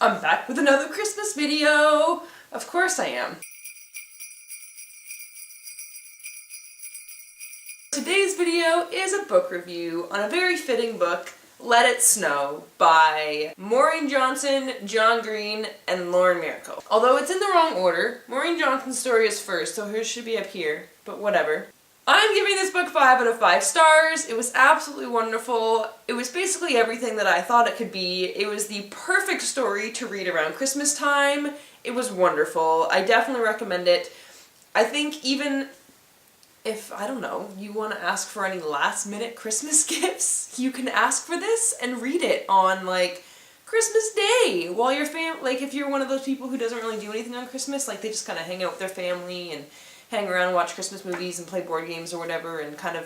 I'm back with another Christmas video! Of course I am. Today's video is a book review on a very fitting book, Let It Snow, by Maureen Johnson, John Green, and Lauren Miracle. Although it's in the wrong order, Maureen Johnson's story is first, so hers should be up here, but whatever. I'm giving this book 5 out of 5 stars. It was absolutely wonderful. It was basically everything that I thought it could be. It was the perfect story to read around Christmas time. It was wonderful. I definitely recommend it. I think even if, I don't know, you want to ask for any last-minute Christmas gifts, you can ask for this and read it on, like, Christmas Day while your like, if you're one of those people who doesn't really do anything on Christmas, like, they just kind of hang out with their family and hang around and watch Christmas movies and play board games or whatever, and kind of,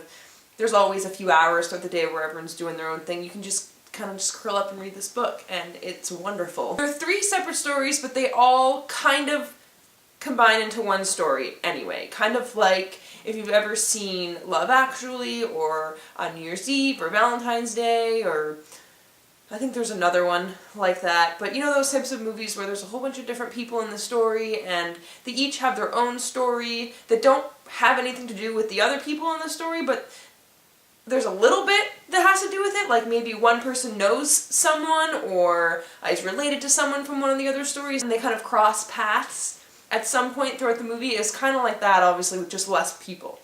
there's always a few hours throughout the day where everyone's doing their own thing. You can just kind of just curl up and read this book, and it's wonderful. There are 3 separate stories, but they all kind of combine into one story anyway. Kind of like if you've ever seen Love Actually, or on New Year's Eve, or Valentine's Day, or I think there's another one like that, but you know those types of movies where there's a whole bunch of different people in the story and they each have their own story that don't have anything to do with the other people in the story, but there's a little bit that has to do with it, like maybe one person knows someone or is related to someone from one of the other stories and they kind of cross paths at some point throughout the movie. Is kind of like that, obviously, with just less people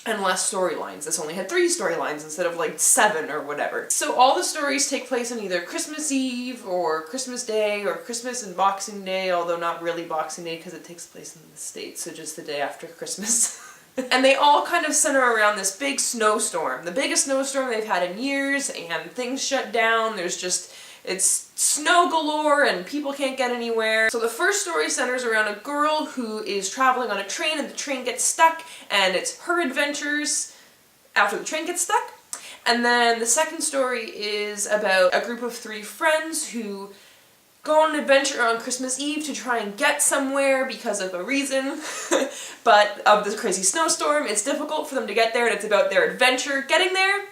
and less storylines. This only had 3 storylines instead of like 7 or whatever. So all the stories take place on either Christmas Eve or Christmas Day or Christmas and Boxing Day, although not really Boxing Day because it takes place in the States, so just the day after Christmas. And they all kind of center around this big snowstorm. The biggest snowstorm they've had in years, and things shut down. It's snow galore and people can't get anywhere. So the first story centers around a girl who is traveling on a train and the train gets stuck, and it's her adventures after the train gets stuck. And then the second story is about a group of 3 friends who go on an adventure on Christmas Eve to try and get somewhere because of a reason, but of this crazy snowstorm, it's difficult for them to get there, and it's about their adventure getting there.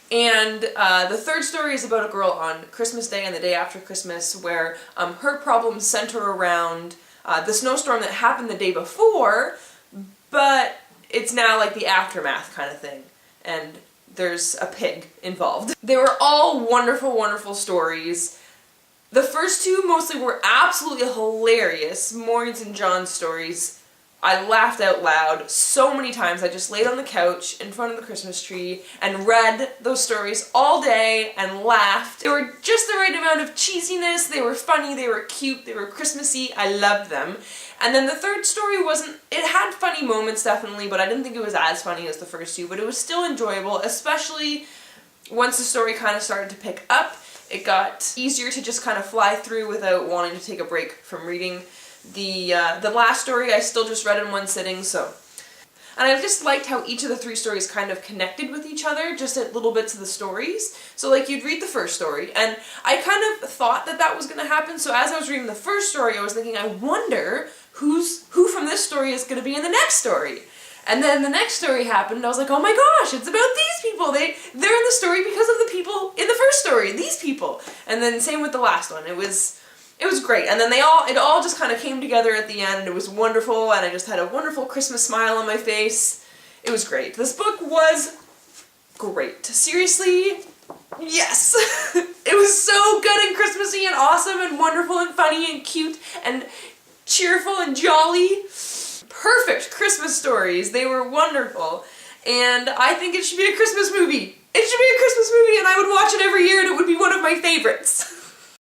And the third story is about a girl on Christmas Day and the day after Christmas where her problems center around the snowstorm that happened the day before, but it's now like the aftermath kind of thing, and there's a pig involved. They were all wonderful, wonderful stories. The first 2 mostly were absolutely hilarious. Maureen's and John's stories. I laughed out loud so many times. I just laid on the couch in front of the Christmas tree and read those stories all day and laughed. They were just the right amount of cheesiness. They were funny, they were cute, they were Christmassy. I loved them. And then the third story it had funny moments definitely, but I didn't think it was as funny as the first 2, but it was still enjoyable, especially once the story kind of started to pick up. It got easier to just kind of fly through without wanting to take a break from reading. The last story I still just read in one sitting, so. And I just liked how each of the 3 stories kind of connected with each other, just at little bits of the stories. So like you'd read the first story, and I kind of thought that that was going to happen, so as I was reading the first story I was thinking, I wonder who from this story is going to be in the next story. And then the next story happened, and I was like, oh my gosh, it's about these people! They're in the story because of the people in the first story, these people! And then same with the last one. It was great, and then it all just kind of came together at the end. It was wonderful, and I just had a wonderful Christmas smile on my face. It was great. This book was great. Seriously, yes! It was so good and Christmassy and awesome and wonderful and funny and cute and cheerful and jolly. Perfect Christmas stories. They were wonderful, and I think it should be a Christmas movie. It should be a Christmas movie, and I would watch it every year, and it would be one of my favorites.